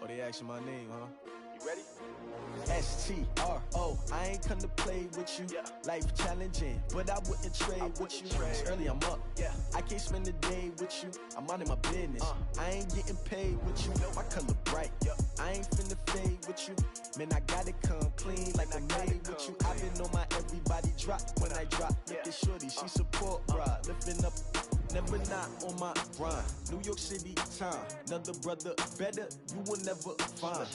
Oh, they asking my name, huh? You ready? S-T-R-O, I ain't come to play with you. Life challenging, but I wouldn't trade with you. It's early, I'm up. I can't spend the day with you. I'm out of my business. I ain't getting paid with you. My color bright. I ain't finna fade with you. Man, I gotta come clean like I made with you. I've been on my everybody drop when I drop. Look at shorty, she support, bruh. Lifting up, never not on my grind. New York City time, another brother better, you will never find.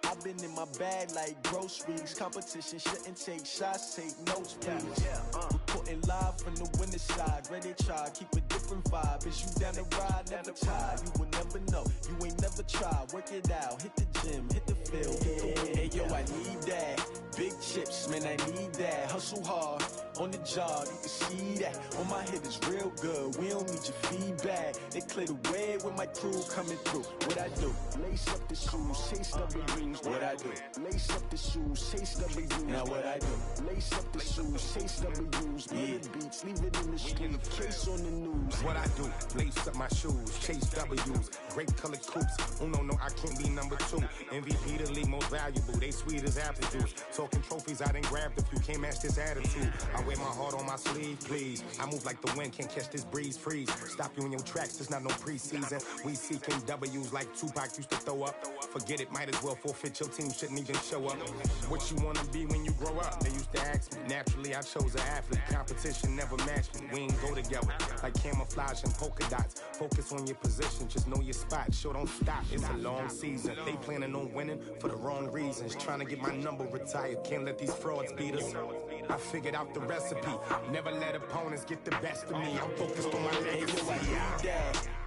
I've been in my bag like groceries. Competition shouldn't take shots, take notes, please. Reporting live from the winter side. Ready to try, keep a different vibe. Is you down the ride, never tired. You will never know, you ain't never tried. Work it out, hit the gym, hit the field. Hey yo, I need that. Big chips, man, I need that. Hustle hard, on the job, you can see that. On my head is real good, we don't need your feedback. They clear the way with my crew coming through. What I do? Lace up the shoes, chase W's. What I do? Lace up the shoes, chase W's. Now what I do? Lace up the shoes, chase W's. Beat beats, leave it in the street, case on the news. What I do? Lace up my shoes, chase W's. Great colored coops. Oh no, I can't be number 2. MVP the league most valuable. They sweet as apple juice. Talking trophies, I done grabbed a few. Can't match this attitude. I wear my heart on my sleeve, please. I move like the wind, can't catch this breeze, freeze. Stop you in your tracks, it's not no preseason. We seeking W's like Tupac used to throw up. Forget it, might as well forfeit. Your team shouldn't even show up. What you wanna be when you grow up? They used to ask me. Naturally, I chose an athlete. Competition never matched me. We ain't go together like camouflage and polka dots. Focus on your position, just know your spot. Sure, don't stop. It's a long season. They planning on winning for the wrong reasons. Trying to get my number retired. Can't let these frauds beat us. I figured out the recipe. Never let opponents get the best of me. I'm focused on my legacy.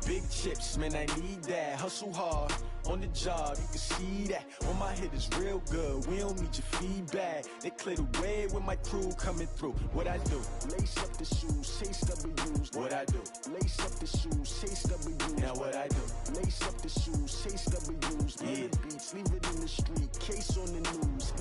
Big chips, man, I need that. Hustle hard, on the job, you can see that. On my head is real good, we don't need your feedback. They clear the way with my crew coming through. What I do? Lace up the shoes, chase W's. What I do? Lace up the shoes, chase W's. Now what I do? Lace up the shoes, chase W's. Beat beats, leave it in the street, case on the news.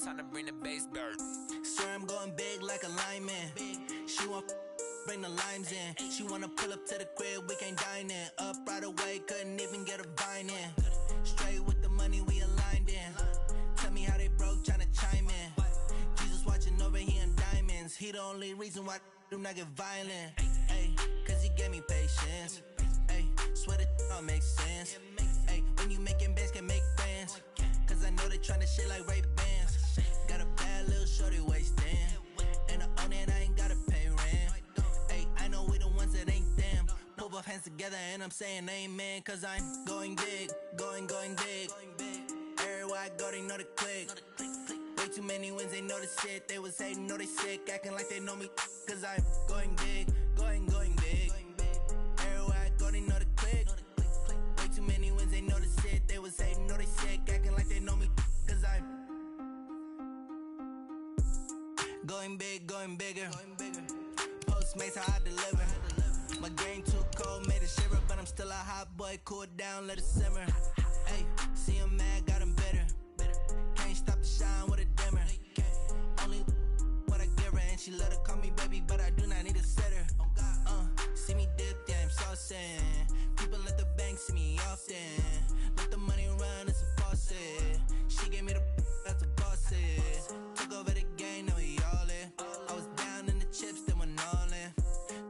Time to bring the bass dirt. Sir, I'm going big like a lineman. She want bring the limes in. She wanna pull up to the crib, we can't dine in. Up right away, couldn't even get a vine in. Straight with the money we aligned in. Tell me how they broke, tryna chime in. Jesus watching over here in diamonds. He the only reason why I do not get violent. Ay, cause he gave me patience. Ay, swear that all makes sense. Ay, when you making bands, can make friends. Cause I know they tryna shit like Ray-Bans. Got a bad little shorty wasting. And I own it, I ain't gotta pay rent. Ay, I know we the ones that ain't them. Put both hands together and I'm saying amen. Cause I'm going big, going big. Everywhere I go, they know the click. Way too many wins, they know the shit. They was hating, know they sick, acting like they know me. Cause I'm going big, going big. Everywhere I go, they know the click. Way too many wins, they know the shit. They was hating, know they sick, acting like they know me. Cause I'm going big, going bigger. Postmates how I deliver. My game too cold, made it shiver. But I'm still a hot boy, cool it down, let it simmer. Hey, see him mad, got him bitter. Can't stop the shine with a dimmer. Only what I give her, and she let her call me baby, but I do not need a sitter. See me dip, yeah, I'm saucing. People at the bank see me often. Let the money run, it's a faucet. She gave me the that's a boss is. Took over the game, now we all in. I was down in the chips, then went all in.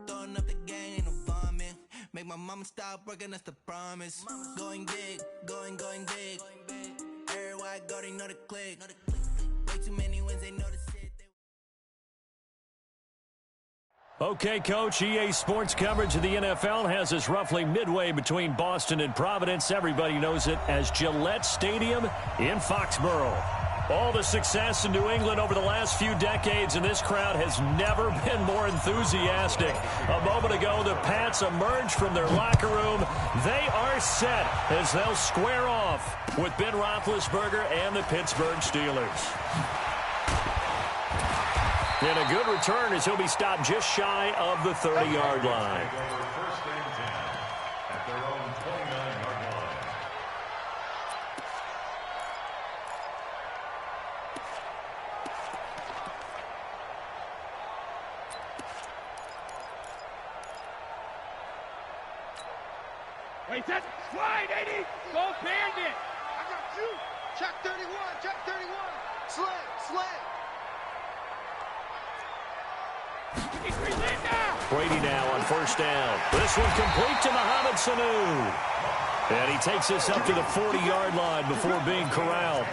Throwing up the gang, ain't no vomit. Make my mama stop working, that's the promise. Going big, going big. Everywhere I go, they know the click. Way too many wins, they know the shit. Okay, Coach, EA Sports coverage of the NFL has us roughly midway between Boston and Providence. Everybody knows it as Gillette Stadium in Foxborough. All the success in New England over the last few decades, and this crowd has never been more enthusiastic. A moment ago, the Pats emerged from their locker room. They are set as they'll square off with Ben Roethlisberger and the Pittsburgh Steelers. And a good return as he'll be stopped just shy of the 30-yard line. Wait, that slide, 80. Go Bandit. I got you. Check 31. Check 31. Sled. Sled. Brady now on first down. This one complete to Mohamed Sanu. And he takes this up to the 40-yard line before being corralled.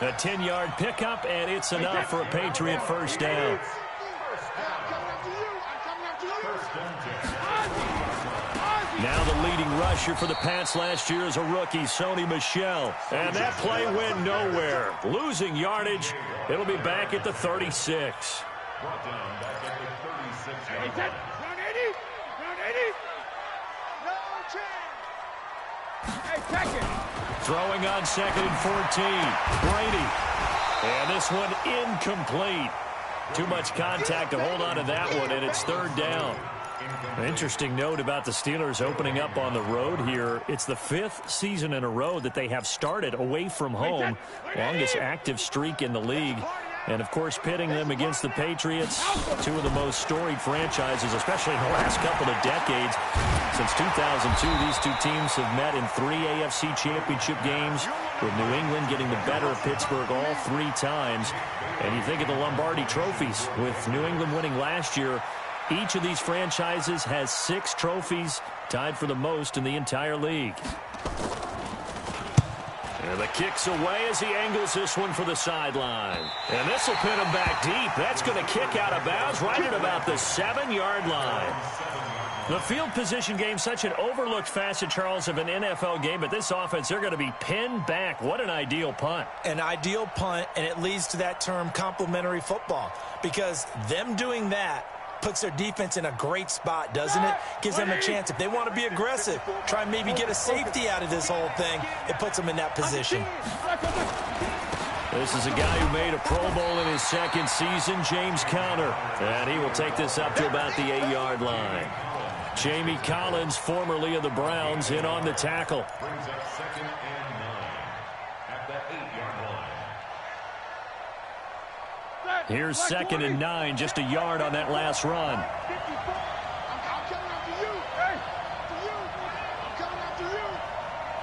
A 10-yard pickup, and it's enough for a Patriot first down. Now the leading rusher for the Pats last year is a rookie, Sony Michel. And that play went nowhere. Losing yardage. It'll be back at the 36. Brought down back at the 36. Run 80. Run 80. No chance. Hey, check it. Throwing on 2nd and 14. Brady. And this one incomplete. Too much contact to hold on to that one, and it's 3rd down. An interesting note about the Steelers opening up on the road here. It's the 5th season in a row that they have started away from home. Longest active streak in the league. And, of course, pitting them against the Patriots, two of the most storied franchises, especially in the last couple of decades. Since 2002, these two teams have met in 3 AFC championship games, with New England getting the better of Pittsburgh all 3 times. And you think of the Lombardi trophies, with New England winning last year. Each of these franchises has 6 trophies, tied for the most in the entire league. And the kick's away as he angles this one for the sideline. And this will pin him back deep. That's going to kick out of bounds right at about the 7-yard line. The field position game, such an overlooked facet, Charles, of an NFL game. But this offense, they're going to be pinned back. What an ideal punt. An ideal punt, and it leads to that term complementary football. Because them doing that puts their defense in a great spot, doesn't it? Gives them a chance. If they want to be aggressive, try and maybe get a safety out of this whole thing, it puts them in that position. This is a guy who made a Pro Bowl in his 2nd season, James Conner. And he will take this up to about the 8-yard line. Jamie Collins, formerly of the Browns, in on the tackle. Brings up 2nd and 9 at the 8-yard line. Here's 2nd and 9, just a yard on that last run. I'm coming after you. Hey, after you. I'm coming after you.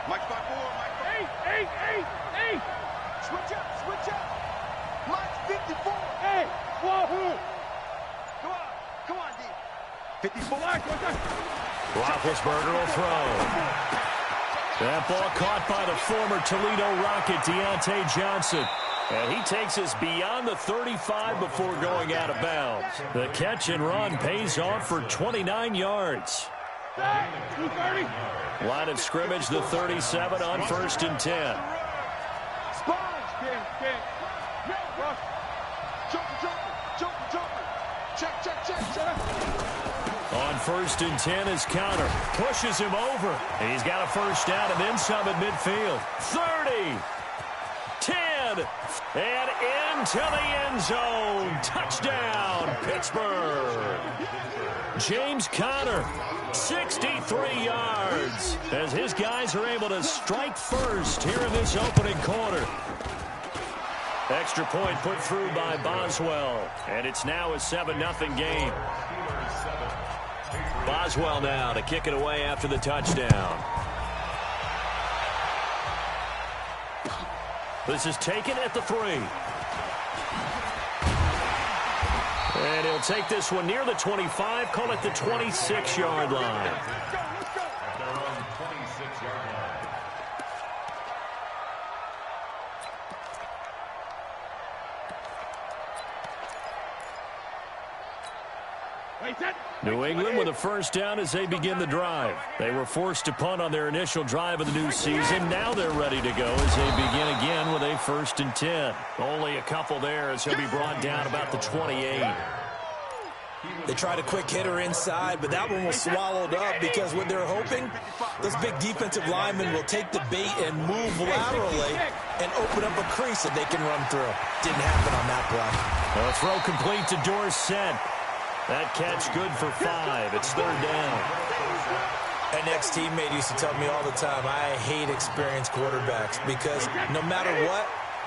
Mike 5-4, Mike 8. Switch up. Mike's 54. Hey, whoa. Come on, D. 54. Roethlisberger will throw. That ball caught by the former Toledo Rocket, Deontay Johnson. And he takes us beyond the 35 before going out of bounds. The catch and run pays off for 29 yards. 230. Line of scrimmage, the 37 on 1st and 10. Check. On 1st and 10 is Conner. Pushes him over. He's got a first down and then some at midfield. 30. 10, and into the end zone. Touchdown, Pittsburgh. James Conner, 63 yards, as his guys are able to strike first here in this opening quarter. Extra point put through by Boswell, and it's now a 7-0 game. Boswell now to kick it away after the touchdown. This is taken at the 3. And he'll take this one near the 25, call it the 26-yard line. At their own 26-yard line. New England with a first down as they begin the drive. They were forced to punt on their initial drive of the new season. Now they're ready to go as they begin again with a 1st and 10. Only a couple there as he'll be brought down about the 28. They tried a quick hitter inside, but that one was swallowed up because what they're hoping, those big defensive linemen will take the bait and move laterally and open up a crease that they can run through. Didn't happen on that play. A throw complete to Dorsett. That catch good for 5. It's 3rd down. An ex-teammate used to tell me all the time, I hate experienced quarterbacks because no matter what,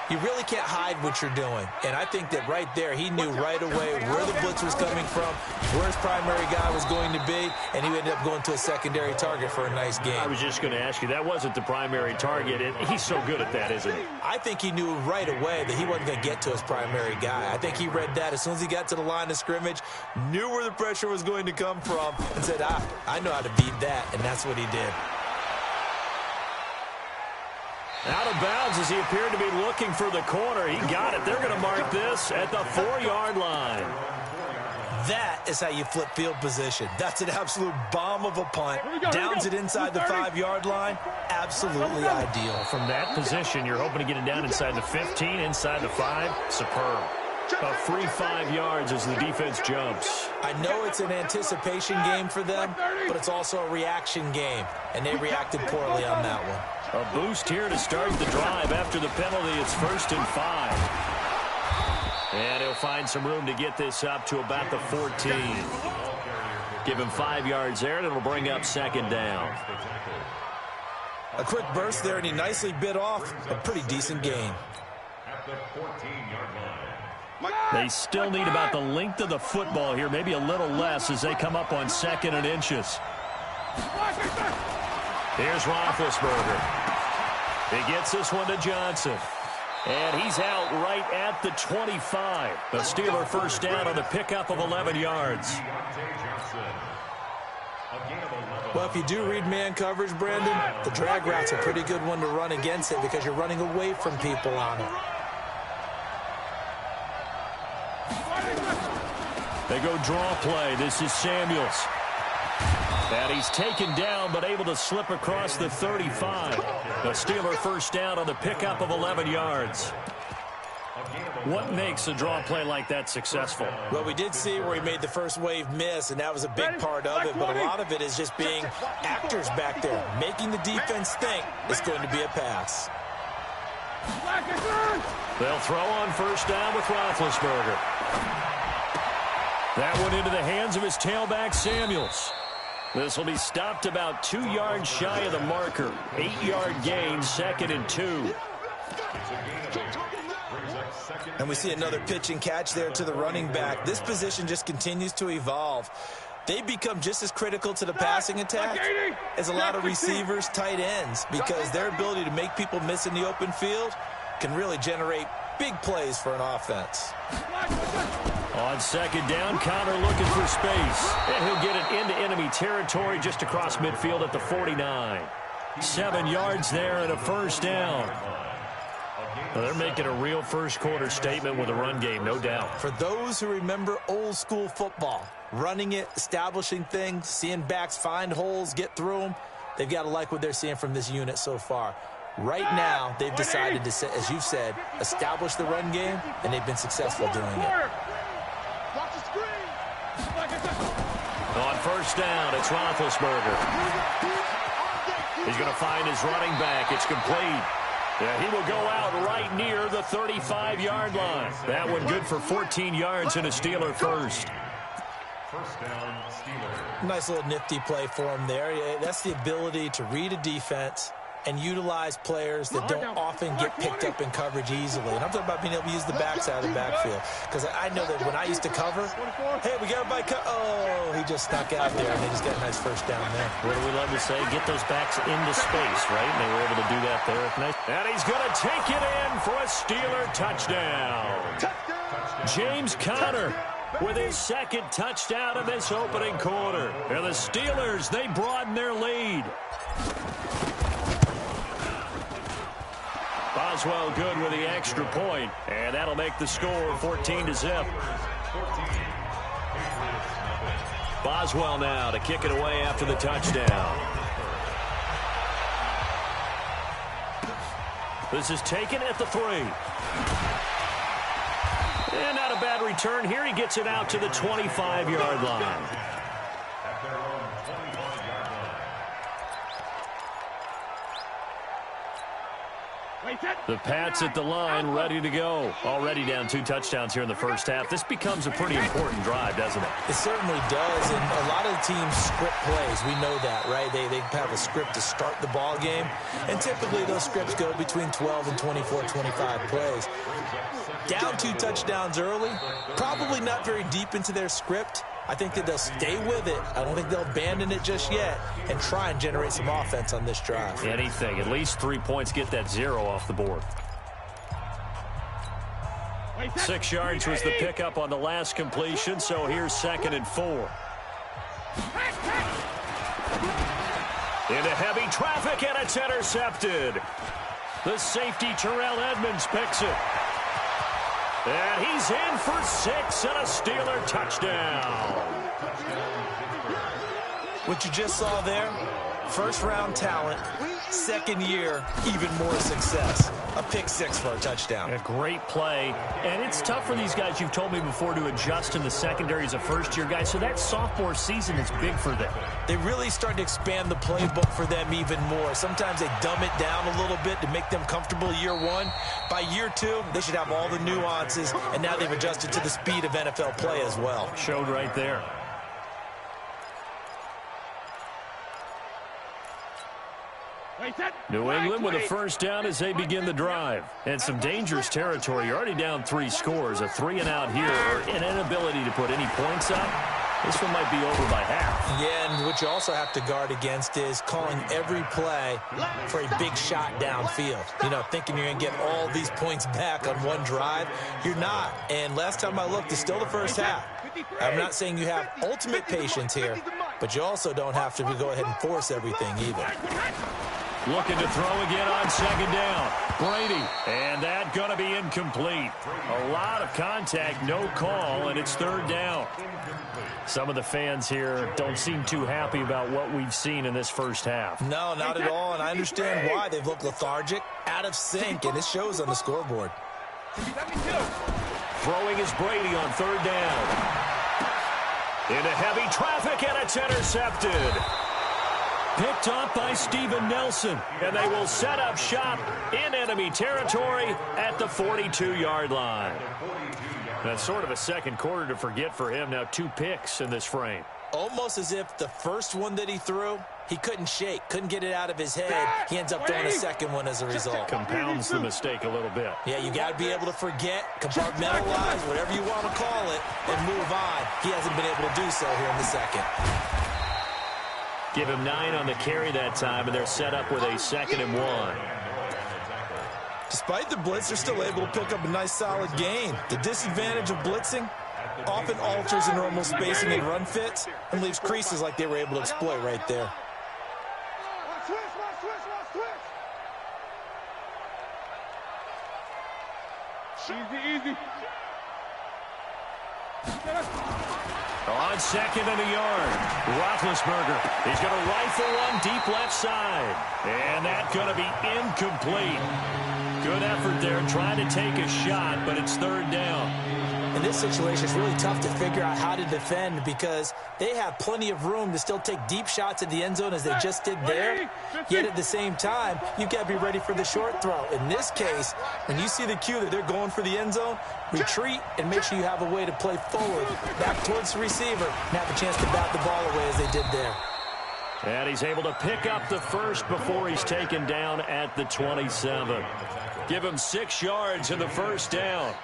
you really can't hide what you're doing. And I think that right there, he knew right away where the blitz was coming from, where his primary guy was going to be, and he ended up going to a secondary target for a nice game. I was just going to ask you, that wasn't the primary target, and he's so good at that, isn't he? I think he knew right away that he wasn't going to get to his primary guy. I think he read that as soon as he got to the line of scrimmage, knew where the pressure was going to come from, and said, I know how to beat that, and that's what he did. Out of bounds as he appeared to be looking for the corner. He got it. They're going to mark this at the 4-yard line. That is how you flip field position. That's an absolute bomb of a punt. Downs it inside the 5-yard line. Absolutely ideal. From that position, you're hoping to get it down inside the 15, inside the 5. Superb. A free 5 yards as the defense jumps. I know it's an anticipation game for them, but it's also a reaction game, and they reacted poorly on that one. A boost here to start the drive. After the penalty, it's 1st and 5. And he'll find some room to get this up to about the 14. Give him 5 yards there, and it'll bring up 2nd down. A quick burst there, and he nicely bit off a pretty decent gain. They still need about the length of the football here, maybe a little less as they come up on 2nd and inches. Here's Roethlisberger. He gets this one to Johnson. And he's out right at the 25. The Steeler 1st down on the pickup of 11 yards. Well, if you do read man coverage, Brandon, the drag route's a pretty good one to run against it because you're running away from people on it. They go draw play. This is Samuels. And he's taken down but able to slip across the 35. The Steeler 1st down on the pickup of 11 yards. What makes a draw play like that successful? Well, we did see where he made the first wave miss, and that was a big part of it. But a lot of it is just being actors back there, making the defense think it's going to be a pass. They'll throw on 1st down with Roethlisberger. That one into the hands of his tailback, Samuels. This will be stopped about 2 yards shy of the marker. 8-yard gain, 2nd and 2. And we see another pitch and catch there to the running back. This position just continues to evolve. They become just as critical to the passing attack as a lot of receivers, tight ends, because their ability to make people miss in the open field can really generate big plays for an offense. On 2nd down, Connor looking for space. And he'll get it into enemy territory just across midfield at the 49. 7 yards there and a 1st down. Well, they're making a real first-quarter statement with a run game, no doubt. For those who remember old-school football, running it, establishing things, seeing backs find holes, get through them, they've got to like what they're seeing from this unit so far. Right now, they've decided to, as you've said, establish the run game, and they've been successful doing it. On 1st down, it's Roethlisberger. He's going to find his running back. It's complete. Yeah, he will go out right near the 35-yard line. That one good for 14 yards and a Steeler 1st. 1st down, Steeler. Nice little nifty play for him there. That's the ability to read a defense and utilize players that don't often get picked up in coverage easily. And I'm talking about being able to use the backside of the backfield. Because I know that when I used to cover, hey, we got a bike. Oh, he just snuck out there, and they just got a nice 1st down there. What do we love to say? Get those backs into space, right? And they were able to do that there. And he's going to take it in for a Steeler touchdown. James Conner with his 2nd touchdown of this opening quarter. And the Steelers, they broaden their lead. Boswell good with the extra point, and that'll make the score 14-0. Boswell now to kick it away after the touchdown. This is taken at the 3. And not a bad return here. He gets it out to the 25-yard line. The Pats at the line, ready to go. Already down 2 touchdowns here in the first half. This becomes a pretty important drive, doesn't it? It certainly does, and a lot of the teams script plays. We know that, right? They have a script to start the ball game, and typically those scripts go between 12 and 24, 25 plays. Down 2 touchdowns early, probably not very deep into their script. I think that they'll stay with it. I don't think they'll abandon it just yet and try and generate some offense on this drive. Anything. At least 3 points, get that 0 off the board. 6 yards was the pickup on the last completion, so here's 2nd and 4. Into heavy traffic, and it's intercepted. The safety, Terrell Edmonds, picks it. And he's in for 6 and a Steeler touchdown. What you just saw there, first-round talent, second year, even more success. A pick 6 for a touchdown. A great play. And it's tough for these guys, you've told me before, to adjust in the secondary as a first-year guy. So that sophomore season is big for them. They really start to expand the playbook for them even more. Sometimes they dumb it down a little bit to make them comfortable year 1. By year 2, they should have all the nuances, and now they've adjusted to the speed of NFL play as well. Showed right there. New England with a first down as they begin the drive. And some dangerous territory. You're already down 3 scores. A 3-and-out here, or an inability to put any points up. This one might be over by half. Yeah, and what you also have to guard against is calling every play for a big shot downfield. You know, thinking you're going to get all these points back on one drive. You're not. And last time I looked, it's still the first half. I'm not saying you have ultimate patience here, but you also don't have to go ahead and force everything either. Looking to throw again on 2nd down. Brady, and that going to be incomplete. A lot of contact, no call, and it's 3rd down. Some of the fans here don't seem too happy about what we've seen in this first half. No, not at all, and I understand why. They've looked lethargic, out of sync, and it shows on the scoreboard. Throwing is Brady on 3rd down. Into heavy traffic, and it's intercepted. Picked up by Steven Nelson, and they will set up shop in enemy territory at the 42-yard line. That's sort of a second quarter to forget for him. Now 2 picks in this frame. Almost as if the first one that he threw, he couldn't shake, couldn't get it out of his head. He ends up throwing a second one as a result. Compounds the mistake a little bit. Yeah, you got to be able to forget, compartmentalize, whatever you want to call it, and move on. He hasn't been able to do so here in the second. Give him 9 on the carry that time, and they're set up with a 2nd and 1. Despite the blitz, they're still able to pick up a nice, solid gain. The disadvantage of blitzing often alters the normal spacing and run fits and leaves creases like they were able to exploit right there. Easy. On 2nd and a yard, Roethlisberger. He's going to rifle one deep left side. And that's going to be incomplete. Good effort there, trying to take a shot, but it's 3rd down. In this situation, it's really tough to figure out how to defend because they have plenty of room to still take deep shots at the end zone as they just did there. Yet at the same time, you've got to be ready for the short throw. In this case, when you see the cue that they're going for the end zone, retreat and make sure you have a way to play forward, back towards the receiver, and have a chance to bat the ball away as they did there. And he's able to pick up the first before he's taken down at the 27. Give him 6 yards in the first down.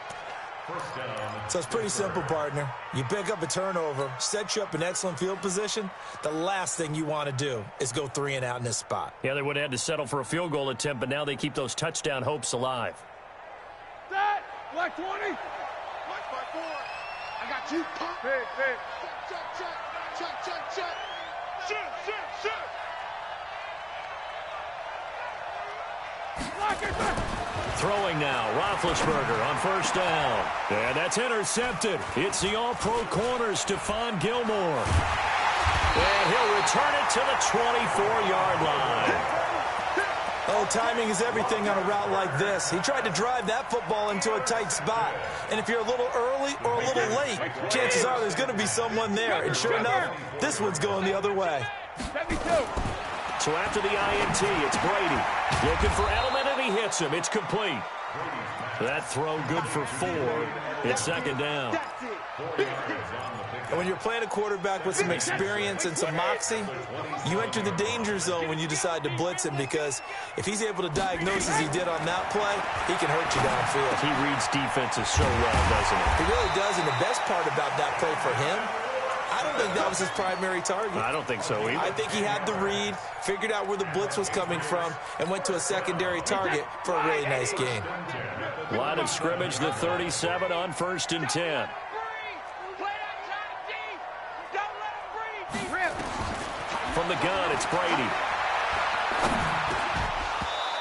So it's pretty simple, partner. You pick up a turnover, set you up in excellent field position. The last thing you want to do is go 3-and-out in this spot. Yeah, they would have had to settle for a field goal attempt, but now they keep those touchdown hopes alive. That, black 20. Black 5-4. I got you. Pop. Hey. Check. Shoot. Lock it back. Throwing now, Roethlisberger on 1st down. And that's intercepted. It's the all-pro corner, Stephon Gilmore. And he'll return it to the 24-yard line. Oh, timing is everything on a route like this. He tried to drive that football into a tight spot. And if you're a little early or a little late, chances are there's going to be someone there. And sure enough, this one's going the other way. So after the INT, it's Brady. Looking for Edelman, and he hits him. It's complete. That throw good for 4. It's second down. And when you're playing a quarterback with some experience and some moxie, you enter the danger zone when you decide to blitz him, because if he's able to diagnose as he did on that play, he can hurt you downfield. He reads defenses so well, doesn't he? He really does, and the best part about that play for him, I don't think that was his primary target. I don't think so either. I think he had the read, figured out where the blitz was coming from, and went to a secondary target for a really nice gain. Line of scrimmage, the 37 on 1st and 10. From the gun, it's Brady.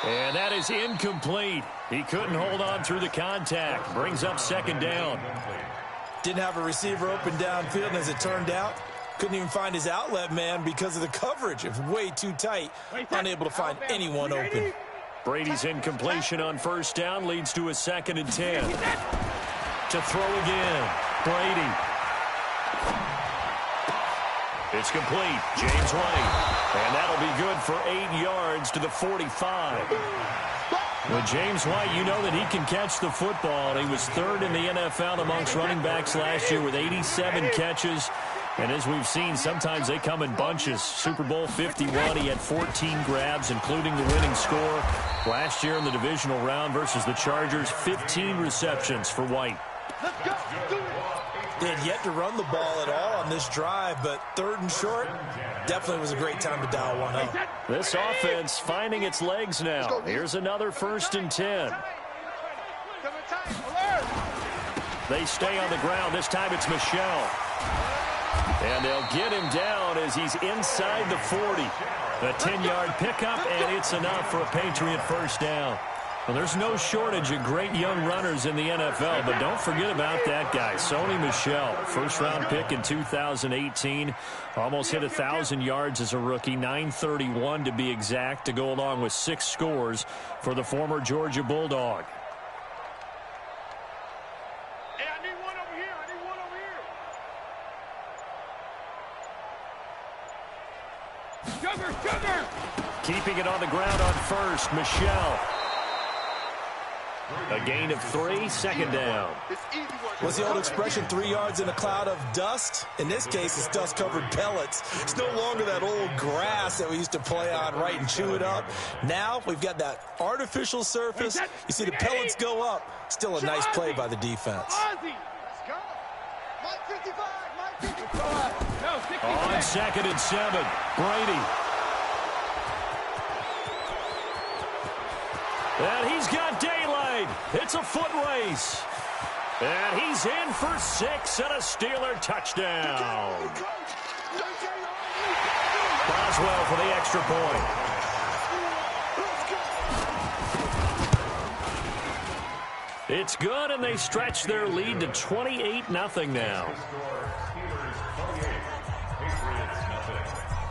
And that is incomplete. He couldn't hold on through the contact. Brings up second down. Didn't have a receiver open downfield, and as it turned out, couldn't even find his outlet man because of the coverage. It was way too tight, unable to find anyone open. Brady's incompletion on 1st down leads to a 2nd and 10. To throw again, Brady. It's complete. James White. And that'll be good for 8 yards to the 45. With James White, you know that he can catch the football. He was 3rd in the NFL amongst running backs last year with 87 catches. And as we've seen, sometimes they come in bunches. Super Bowl 51, he had 14 grabs, including the winning score. Last year in the divisional round versus the Chargers, 15 receptions for White. They had yet to run the ball at all on this drive, but 3rd and short, definitely was a great time to dial one up. This offense finding its legs now. Here's another 1st and 10. They stay on the ground. This time it's Michel. And they'll get him down as he's inside the 40. A 10-yard pickup, and it's enough for a Patriot 1st down. Well, there's no shortage of great young runners in the NFL, but don't forget about that guy, Sony Michel. 1st-round pick in 2018. Almost hit 1,000 yards as a rookie, 931 to be exact, to go along with 6 scores for the former Georgia Bulldog. Hey, I need one over here. I need one over here. Sugar, sugar! Keeping it on the ground on 1st, Michel. A gain of 3, 2nd down. What's the old expression, 3 yards in a cloud of dust? In this case, it's dust-covered pellets. It's no longer that old grass that we used to play on, right, and chew it up. Now we've got that artificial surface. You see the pellets go up. Still a nice play by the defense. On 2nd and 7, Brady. And he's got daylight. It's a foot race. And he's in for 6 and a Steeler touchdown. Boswell for the extra point. It's good, and they stretch their lead to 28-0 now.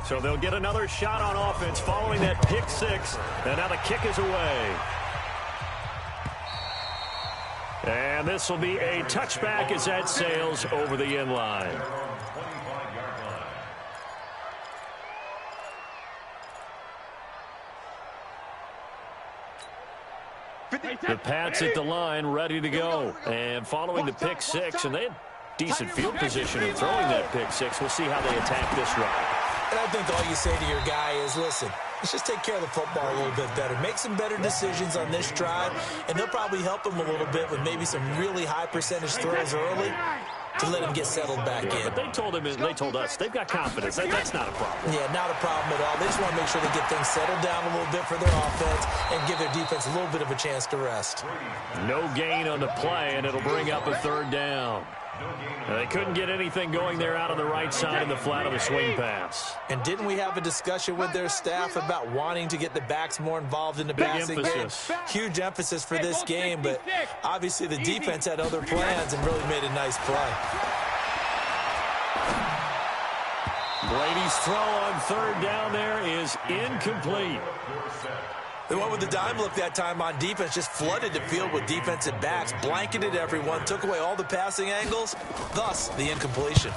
So they'll get another shot on offense following that pick 6. And now the kick is away. And this will be a touchback as that sails over the end line. The Pats at the line, ready to go. And following the pick 6, and they had decent field position in throwing that pick 6. We'll see how they attack this ride. And I think all you say to your guy is, listen, let's just take care of the football a little bit better. Make some better decisions on this drive, and they'll probably help him a little bit with maybe some really high percentage throws early to let him get settled back in. But they told us they've got confidence. That's not a problem. Yeah, not a problem at all. They just want to make sure they get things settled down a little bit for their offense and give their defense a little bit of a chance to rest. No gain on the play, and it'll bring up a 3rd down. They couldn't get anything going there out on the right side of the flat of the swing pass. And didn't we have a discussion with their staff about wanting to get the backs more involved in the passing game? Huge emphasis for this game, but obviously the defense had other plans and really made a nice play. Brady's throw on 3rd down there is incomplete. They went with the dime look that time on defense, just flooded the field with defensive backs, blanketed everyone, took away all the passing angles, thus the incompletion.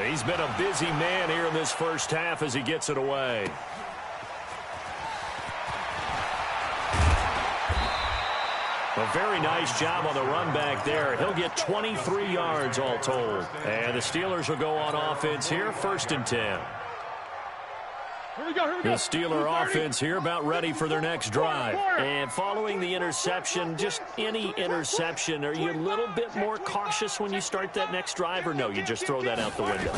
He's been a busy man here in this first half as he gets it away. A very nice job on the run back there. He'll get 23 yards all told. And the Steelers will go on offense here, 1st and 10. Here we go. The Steeler offense here about ready for their next drive. And following the interception, just any interception, are you a little bit more cautious when you start that next drive, or no, you just throw that out the window?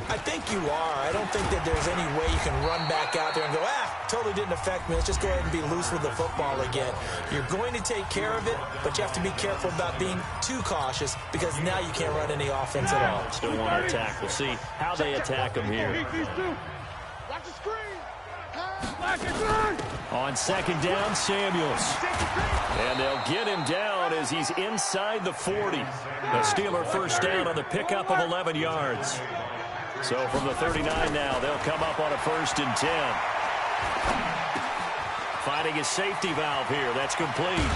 I think you are. I don't think that there's any way you can run back out there and go, totally didn't affect me. Let's just go ahead and be loose with the football again. You're going to take care of it, but you have to be careful about being too cautious because now you can't run any offense at all. Still want to attack. We'll see how they attack them here. Watch the screen. On 2nd down, Samuels. And they'll get him down as he's inside the 40. The Steeler 1st down on the pickup of 11 yards. So from the 39 now, they'll come up on a 1st and 10. Finding a safety valve here. That's complete.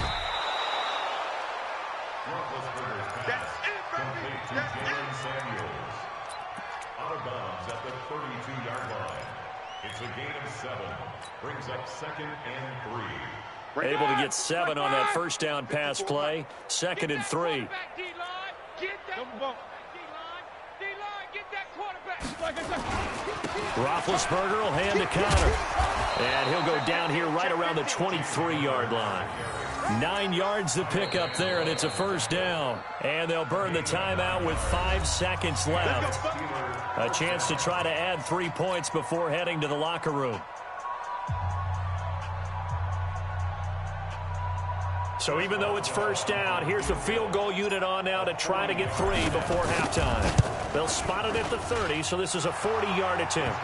That's it, baby. That's it. Samuels. Out of bounds at the 32-yard line. It's a gain of 7. Brings up 2nd and 3. Able to get 7 on that 1st down pass play. 2nd and 3. Roethlisberger will hand to Connor. And he'll go down here right around the 23-yard line. 9 yards to pick up there, and it's a 1st down. And they'll burn the timeout with 5 seconds left. A chance to try to add 3 points before heading to the locker room. So even though it's 1st down, here's the field goal unit on now to try to get 3 before halftime. They'll spot it at the 30, so this is a 40-yard attempt.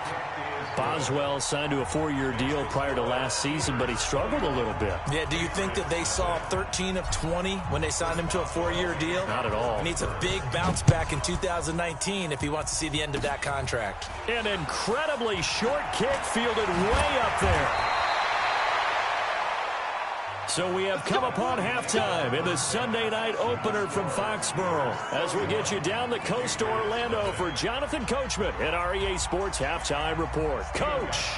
Boswell signed to a 4-year deal prior to last season, but he struggled a little bit. Yeah, do you think that they saw 13 of 20 when they signed him to a 4-year deal? Not at all. He needs a big bounce back in 2019 if he wants to see the end of that contract. An incredibly short kick fielded way up there. So we have come upon halftime in the Sunday night opener from Foxborough as we get you down the coast to Orlando for Jonathan Coachman at our EA Sports Halftime Report. Coach,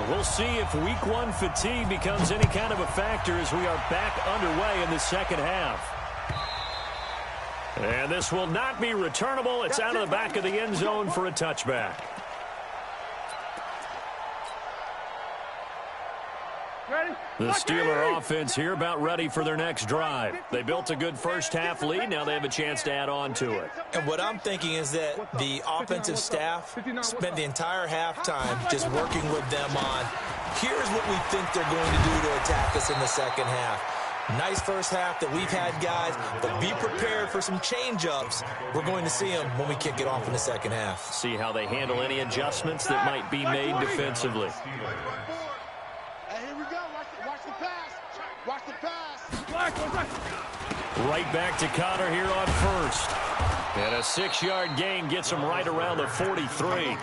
we'll see if Week 1 fatigue becomes any kind of a factor as we are back underway in the second half. And this will not be returnable. It's out of the back of the end zone for a touchback. The Steeler offense here about ready for their next drive. They built a good first half lead. Now they have a chance to add on to it. And what I'm thinking is that the offensive staff spent the entire halftime just working with them on, here's what we think they're going to do to attack us in the second half. Nice first half that we've had, guys, but be prepared for some change-ups. We're going to see them when we kick it off in the second half. See how they handle any adjustments that might be made defensively. Watch the pass. Right back to Connor here on 1st. And a 6-yard gain gets him right around the 43.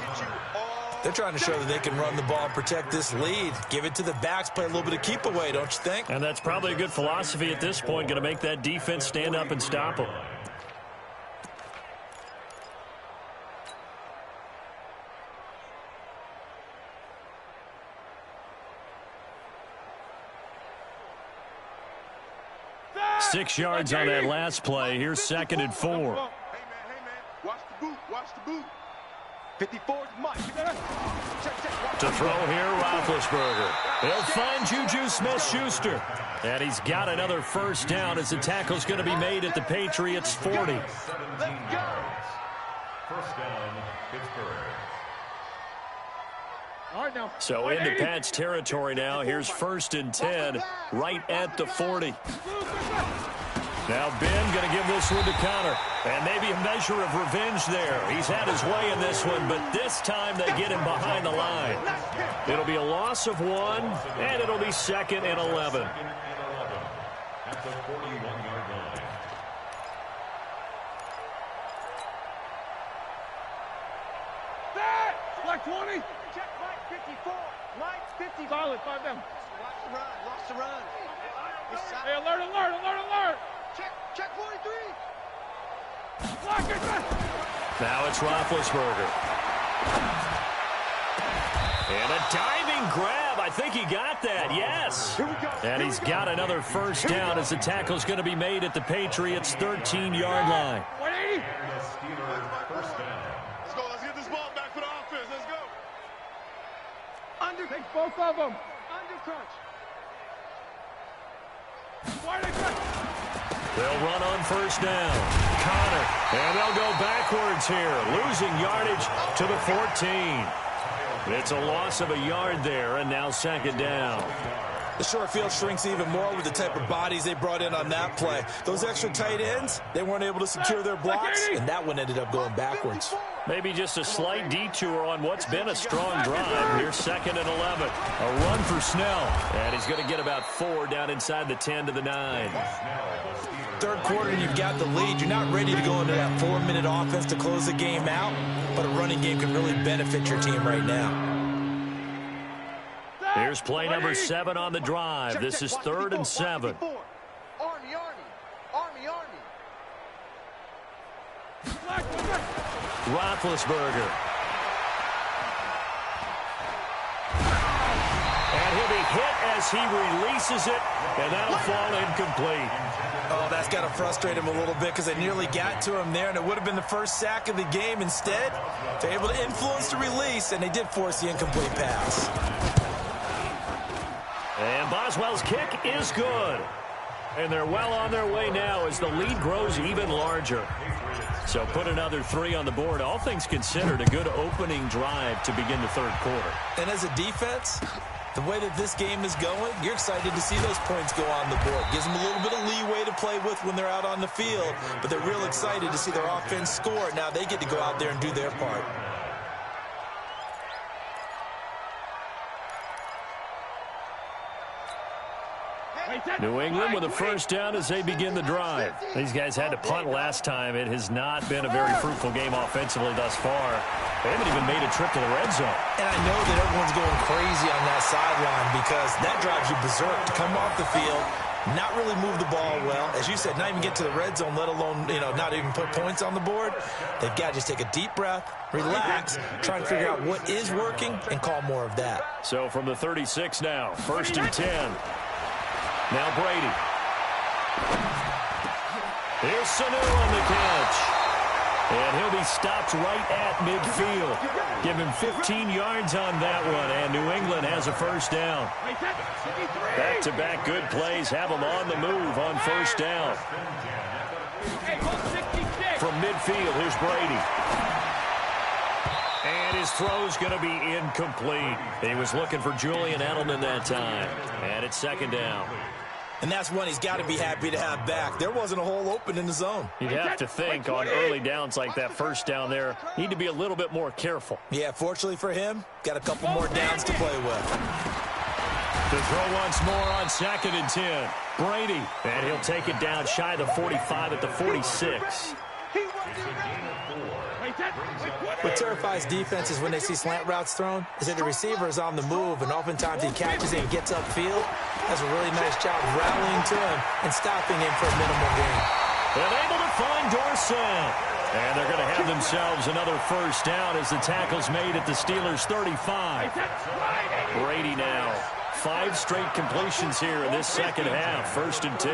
They're trying to show that they can run the ball and protect this lead. Give it to the backs, play a little bit of keep away, don't you think? And that's probably a good philosophy at this point, going to make that defense stand up and stop them. Six yards on that last play. Here's 2nd and 4. Hey, man. Watch the boot. Watch the boot. 54 is much. To throw here, Roethlisberger. He'll find Juju Smith-Schuster. And he's got another 1st down as the tackle's going to be made at the Patriots' 40. Let's go. 1st down, Pittsburgh. All right, now. So into Pat's territory now. Here's 1st and 10 right at the 40. Now Ben going to give this one to Connor. And maybe a measure of revenge there. He's had his way in this one, but this time they get him behind the line. It'll be a loss of 1, and it'll be 2nd and 11. At the 41-yard line. Black 20. Check Mike 54. Mike 50. Solid, 5 down. Lost the run. Hey, alert. Check 43. Now it's Roethlisberger. And a diving grab. I think he got that, yes. And he's got another first down as the tackle's going to be made at the Patriots' 13-yard line. 180. First down. Let's go. Let's get this ball back for the offense. Let's go. Take both of them. Under crunch. They'll run on first down. Connor. And they'll go backwards here, losing yardage to the 14. It's a loss of a yard there, and now second down. The short field shrinks even more with the type of bodies they brought in on that play. Those extra tight ends, they weren't able to secure their blocks, and that one ended up going backwards. Maybe just a slight detour on what's been a strong drive. Here's 2nd and 11. A run for Snell. And he's going to get about 4 down inside the 10 to the 9. Third quarter, and you've got the lead. You're not ready to go into that 4-minute offense to close the game out, but a running game can really benefit your team right now. Here's play number 7 on the drive. This is 3rd and 7. Army. Roethlisberger. And he'll be hit as he releases it, and that'll fall incomplete. Oh, that's got to frustrate him a little bit because they nearly got to him there, and it would have been the first sack of the game. Instead, they're able to influence the release, and they did force the incomplete pass. And Boswell's kick is good. And they're well on their way now as the lead grows even larger. So put another 3 on the board. All things considered, a good opening drive to begin the third quarter. And as a defense, the way that this game is going, you're excited to see those points go on the board. Gives them a little bit of leeway to play with when they're out on the field, but they're real excited to see their offense score. Now they get to go out there and do their part. New England with a first down as they begin the drive. These guys had to punt last time. It has not been a very fruitful game offensively thus far. They haven't even made a trip to the red zone. And I know that everyone's going crazy on that sideline because that drives you berserk to come off the field, not really move the ball well. As you said, not even get to the red zone, let alone, not even put points on the board. They've got to just take a deep breath, relax, try and figure out what is working, and call more of that. So from the 36 now, 1st and 10. Now Brady. Here's Sanu on the catch. And he'll be stopped right at midfield. Give him 15 yards on that one, and New England has a first down. Back-to-back good plays have them on the move on first down. From midfield, here's Brady. And his throw's going to be incomplete. He was looking for Julian Edelman that time. And it's 2nd down. And that's one he's got to be happy to have back. There wasn't a hole open in the zone. You'd have to think on early downs like that first down there, need to be a little bit more careful. Yeah, fortunately for him, got a couple more downs to play with. To throw once more on 2nd and 10. Brady, and he'll take it down shy of the 45 at the 46. What terrifies defenses when they see slant routes thrown is that the receiver is on the move, and oftentimes he catches it and gets upfield. Does a really nice job rallying to him and stopping him for a minimal gain. And able to find Dorsett. And they're going to have themselves another first down as the tackle's made at the Steelers' 35. Brady now. 5 straight completions here in this second half. 1st and 10.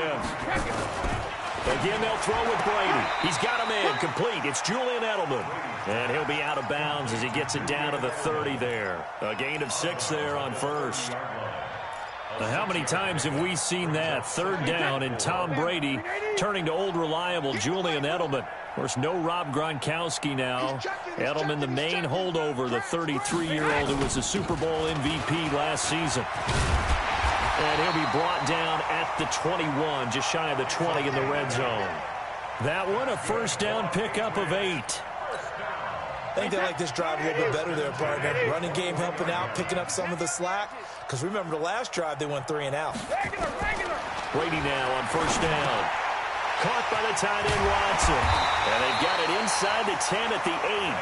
Again, they'll throw with Brady. He's got a man complete. It's Julian Edelman. And he'll be out of bounds as he gets it down to the 30 there. A gain of 6 there on first. Now, how many times have we seen that? 3rd down and Tom Brady turning to old reliable Julian Edelman. Of course, no Rob Gronkowski now. Edelman, the main holdover, the 33-year-old who was a Super Bowl MVP last season. And he'll be brought down at the 21, just shy of the 20 in the red zone. That one, a first down pickup of 8. I think they like this drive a little bit better there, partner. Running game helping out, picking up some of the slack. Because remember the last drive, they went 3 and out. Brady now on first down. Caught by the tight end Watson. And they've got it inside the 10 at the 8.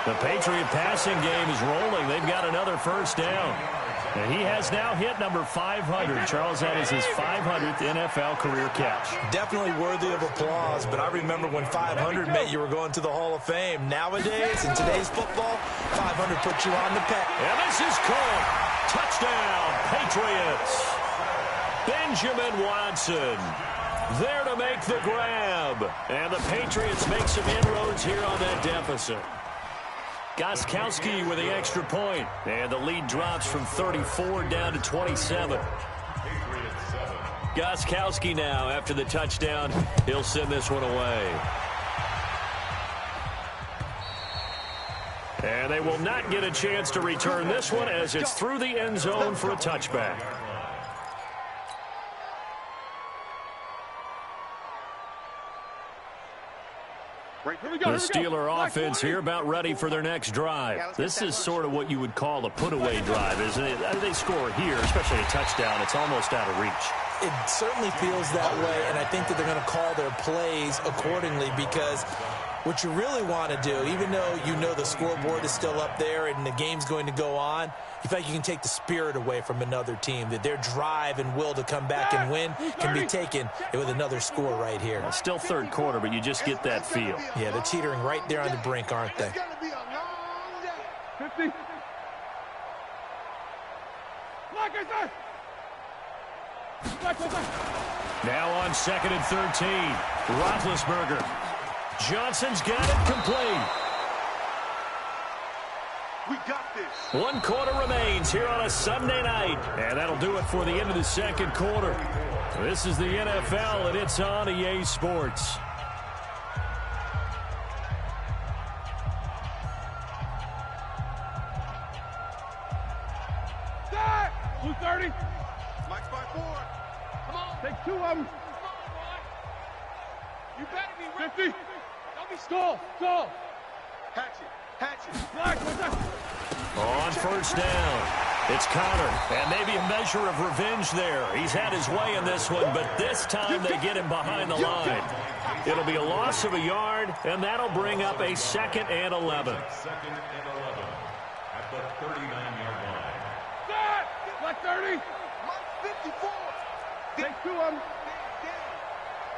The Patriot passing game is rolling. They've got another first down. And he has now hit number 500. Charles, that is his 500th NFL career catch. Definitely worthy of applause, but I remember when 500 meant you were going to the Hall of Fame. Nowadays, in today's football, 500 puts you on the peg. And this is called touchdown, Patriots. Benjamin Watson there to make the grab. And the Patriots make some inroads here on that deficit. Gostkowski with the extra point. And the lead drops from 34 down to 27. Gostkowski now, after the touchdown, he'll send this one away. And they will not get a chance to return this one as it's through the end zone for a touchback. The Steeler offense here about ready for their next drive. This is sort of what you would call a put-away drive, isn't it? They score here, especially a touchdown. It's almost out of reach. It certainly feels that way, and I think that they're going to call their plays accordingly because what you really want to do, even though you know the scoreboard is still up there and the game's going to go on, you feel like you can take the spirit away from another team, that their drive and will to come back and win can be taken with another score right here. It's still third quarter, but you just get that feel. Yeah, they're teetering right there on the brink, aren't they? 50. Now on 2nd and 13, Roethlisberger. Johnson's got it complete. We got this. 1 quarter remains here on a Sunday night. And that'll do it for the end of the second quarter. This is the NFL, and it's on EA Sports. Blue 30. Mike's by 4. Come on. Take 2 of them. You better be ready. 50. Don't be stall. Hatchet. Black. On first down, it's Connor. And maybe a measure of revenge there. He's had his way in this one, but this time they get him behind the line. It'll be a loss of a yard, and that'll bring up a 2nd and 11. 2nd and 11 at the 39-yard line. Black 30. Mike 54. Take 2 of them.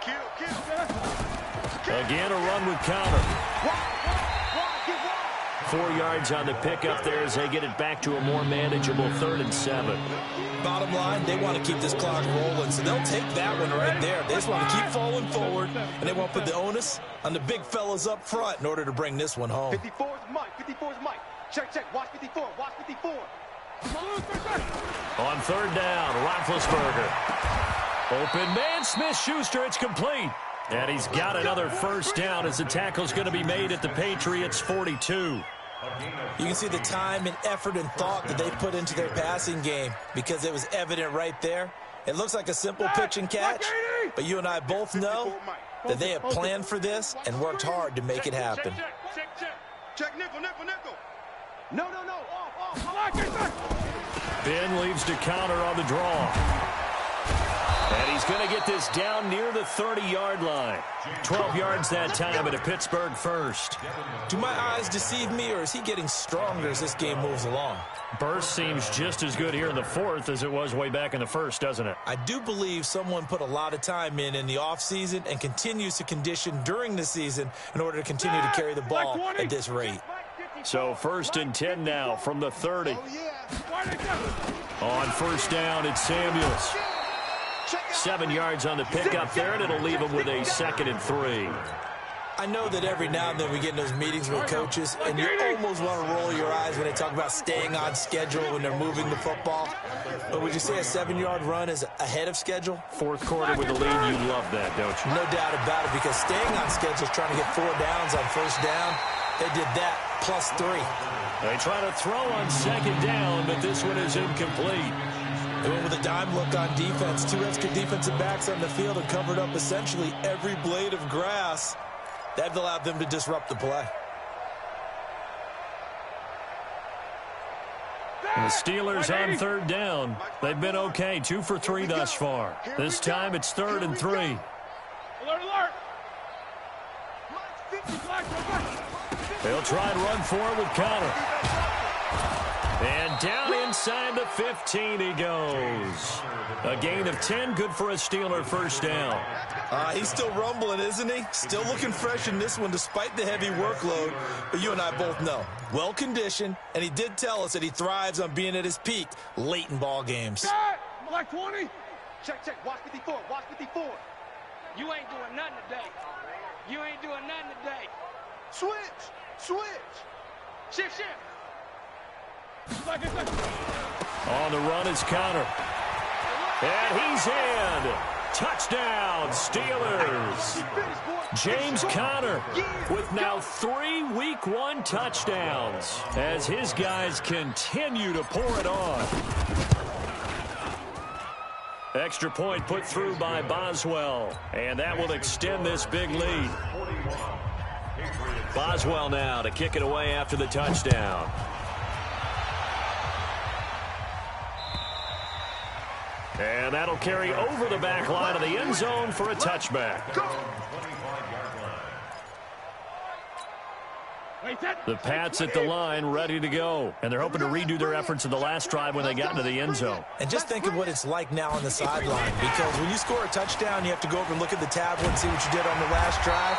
Kill. Again, a run with Connor. 4 yards on the pickup there as they get it back to a more manageable 3rd and 7. Bottom line, they want to keep this clock rolling, so they'll take that one right there. They just want to keep falling forward, and they want to put the onus on the big fellas up front in order to bring this one home. 54 is Mike. Check. Watch 54. On 3rd down, Roethlisberger. Open man, Smith-Schuster, it's complete. And he's got another first down as the tackle's going to be made at the Patriots' 42. You can see the time and effort and thought that they put into their passing game because it was evident right there. It looks like a simple pitch and catch, but you and I both know that they have planned for this and worked hard to make it happen. Check nickel. No. Ben leaves to counter on the draw. And he's going to get this down near the 30-yard line. 12 yards that time at a Pittsburgh first. Do my eyes deceive me, or is he getting stronger as this game moves along? Burst seems just as good here in the 4th as it was way back in the 1st, doesn't it? I do believe someone put a lot of time in the offseason and continues to condition during the season in order to continue to carry the ball at this rate. So 1st and 10 now from the 30. On first down, it's Samuels. 7 yards on the pickup there, and it'll leave him with a 2nd and 3. I know that every now and then we get in those meetings with coaches, and you almost want to roll your eyes when they talk about staying on schedule when they're moving the football. But would you say a 7-yard run is ahead of schedule? 4th quarter with the lead, you love that, don't you? No doubt about it, because staying on schedule is trying to get 4 downs on first down. They did that plus 3. They try to throw on 2nd down, but this one is incomplete. They went with a dime look on defense. 2 extra defensive backs on the field and covered up essentially every blade of grass. That allowed them to disrupt the play. The Steelers on 3rd down. They've been okay, 2 for 3 thus far. This time it's 3rd and 3. Alert. They'll try and run for it with Connor. And down inside the 15 he goes. A gain of 10, good for a Steeler first down. He's still rumbling, isn't he? Still looking fresh in this one despite the heavy workload. But you and I both know, well-conditioned, and he did tell us that he thrives on being at his peak late in ball games. Like 20. Check. Watch 54. Watch 54. You ain't doing nothing today. You ain't doing nothing today. Switch. Shift. On the run is Connor. And he's in. Touchdown, Steelers. James Conner with now 3 Week 1 touchdowns as his guys continue to pour it on. Extra point put through by Boswell, and that will extend this big lead. Boswell now to kick it away after the touchdown. And that'll carry over the back line of the end zone for a touchback. The Pats at the line ready to go. And they're hoping to redo their efforts in the last drive when they got into the end zone. And just think of what it's like now on the sideline. Because when you score a touchdown, you have to go over and look at the tablet and see what you did on the last drive.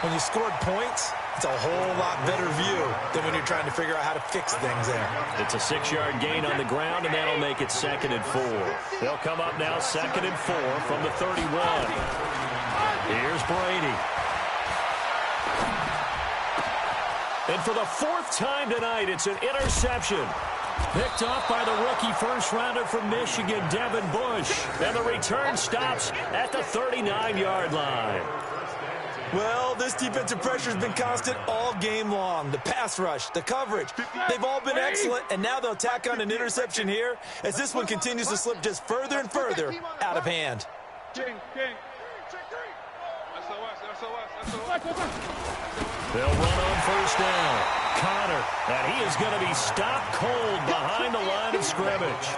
When you scored points, it's a whole lot better view than when you're trying to figure out how to fix things there. It's a 6-yard gain on the ground, and that'll make it 2nd and 4. They'll come up now 2nd and 4 from the 31. Here's Brady. And for the 4th time tonight, it's an interception. Picked off by the rookie first-rounder from Michigan, Devin Bush. And the return stops at the 39-yard line. Well, this defensive pressure has been constant all game long. The pass rush, the coverage, they've all been excellent, and now they'll tack on an interception here as this one continues to slip just further and further out of hand. They'll run on first down. Connor, and he is going to be stopped cold behind the line of scrimmage.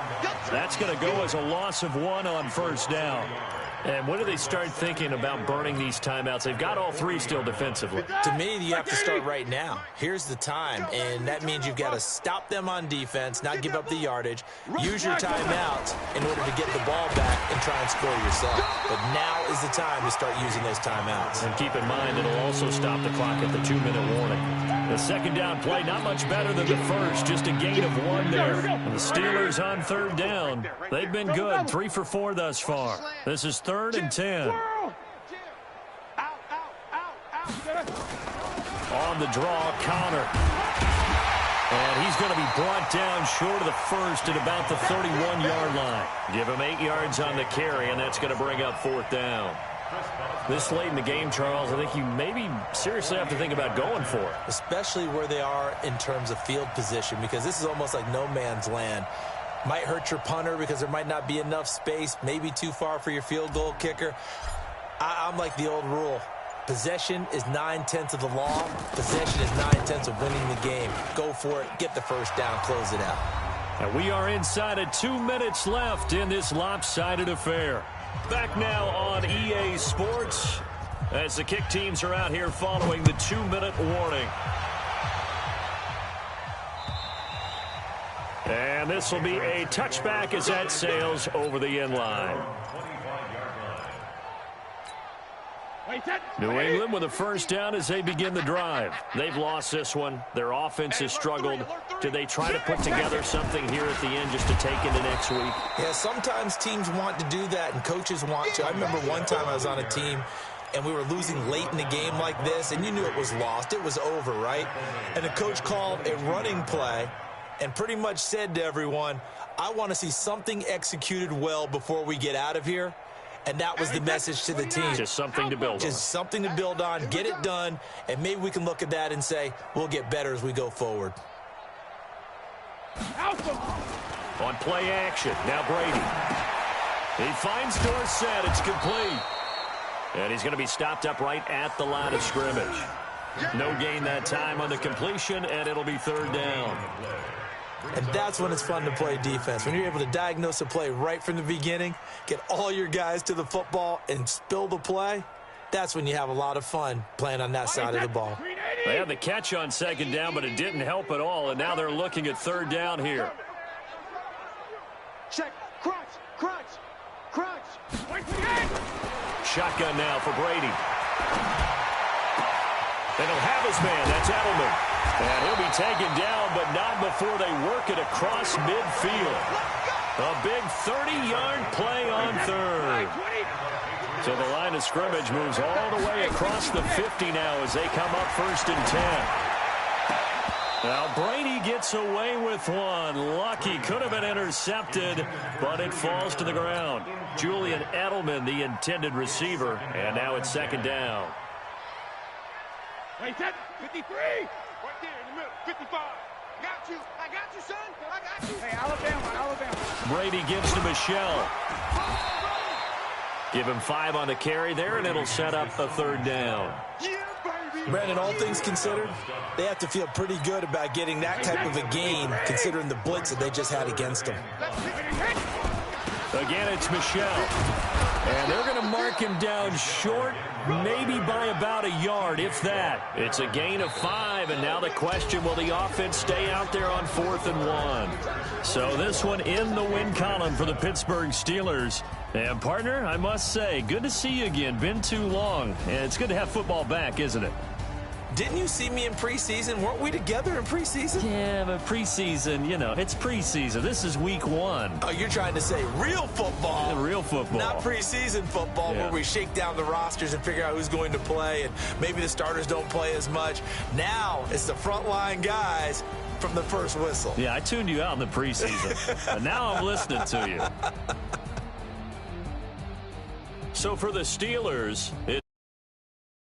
That's going to go as a loss of 1 on first down. And when do they start thinking about burning these timeouts? They've got all 3 still defensively. To me, you have to start right now. Here's the time, and that means you've got to stop them on defense, not give up the yardage, use your timeouts in order to get the ball back and try and score yourself. But now is the time to start using those timeouts. And keep in mind, it'll also stop the clock at the 2-minute warning. The second down play, not much better than the first, just a gain of 1 there. And the Steelers on 3rd down. They've been good, 3 for 4 thus far. This is 3rd and 10. On the draw, Connor. And he's going to be brought down short of the first at about the 31-yard line. Give him 8 yards on the carry, and that's going to bring up 4th down. This late in the game, Charles, I think you maybe seriously have to think about going for it. Especially where they are in terms of field position, because this is almost like no man's land. Might hurt your punter because there might not be enough space, maybe too far for your field goal kicker. I'm like the old rule. Possession is 9/10 of the law. Possession is 9/10 of winning the game. Go for it, get the first down, close it out. And we are inside of 2 minutes left in this lopsided affair. Back now on EA Sports as the kick teams are out here following the 2-minute warning. And this will be a touchback as that sails over the end line. New England with a first down as they begin the drive. They've lost this one. Their offense has struggled. Do they try to put together something here at the end just to take into next week? Yeah, sometimes teams want to do that and coaches want to. I remember one time I was on a team and we were losing late in the game like this, and you knew it was lost. It was over, right? And the coach called a running play and pretty much said to everyone, I want to see something executed well before we get out of here. And that was the message to the team. Just something to build on. Just something to build on, get it done, and maybe we can look at that and say, we'll get better as we go forward. On play action, now Brady. He finds Dorsett, it's complete. And he's going to be stopped up right at the line of scrimmage. No gain that time on the completion, and it'll be 3rd down. And that's when it's fun to play defense. When you're able to diagnose a play right from the beginning, get all your guys to the football and spill the play, that's when you have a lot of fun playing on that side of the ball. They had the catch on second down, but it didn't help at all, and now they're looking at third down here. Check. Crunch. Crunch. Crunch. Shotgun now for Brady. They don't have his man. That's Edelman. And he'll be taken down, but not before they work it across midfield. A big 30-yard play on third. So the line of scrimmage moves all the way across the 50 now as they come up 1st and 10. Now Brady gets away with one. Lucky, could have been intercepted, but it falls to the ground. Julian Edelman, the intended receiver, and now it's 2nd down. Hey, 53. Right there in the middle. 55. Got you. I got you, son. I got you. Hey, Alabama. Brady gives to Michelle. Give him 5 on the carry there, and it'll set up a 3rd down. Yeah, baby. Brandon, all things considered, they have to feel pretty good about getting that type of a game, considering the blitz that they just had against them. Again, it's Michelle. And they're going to mark him down short, maybe by about a yard, if that. It's a gain of 5, and now the question, will the offense stay out there on 4th and 1? So this one in the win column for the Pittsburgh Steelers. And, partner, I must say, good to see you again. Been too long. And it's good to have football back, isn't it? Didn't you see me in preseason? Weren't we together in preseason? Yeah, but preseason, you know, it's preseason. This is week 1. Oh, you're trying to say real football. Yeah, real football. Not preseason football where we shake down the rosters and figure out who's going to play, and maybe the starters don't play as much. Now it's the frontline guys from the first whistle. Yeah, I tuned you out in the preseason. And now I'm listening to you. So for the Steelers,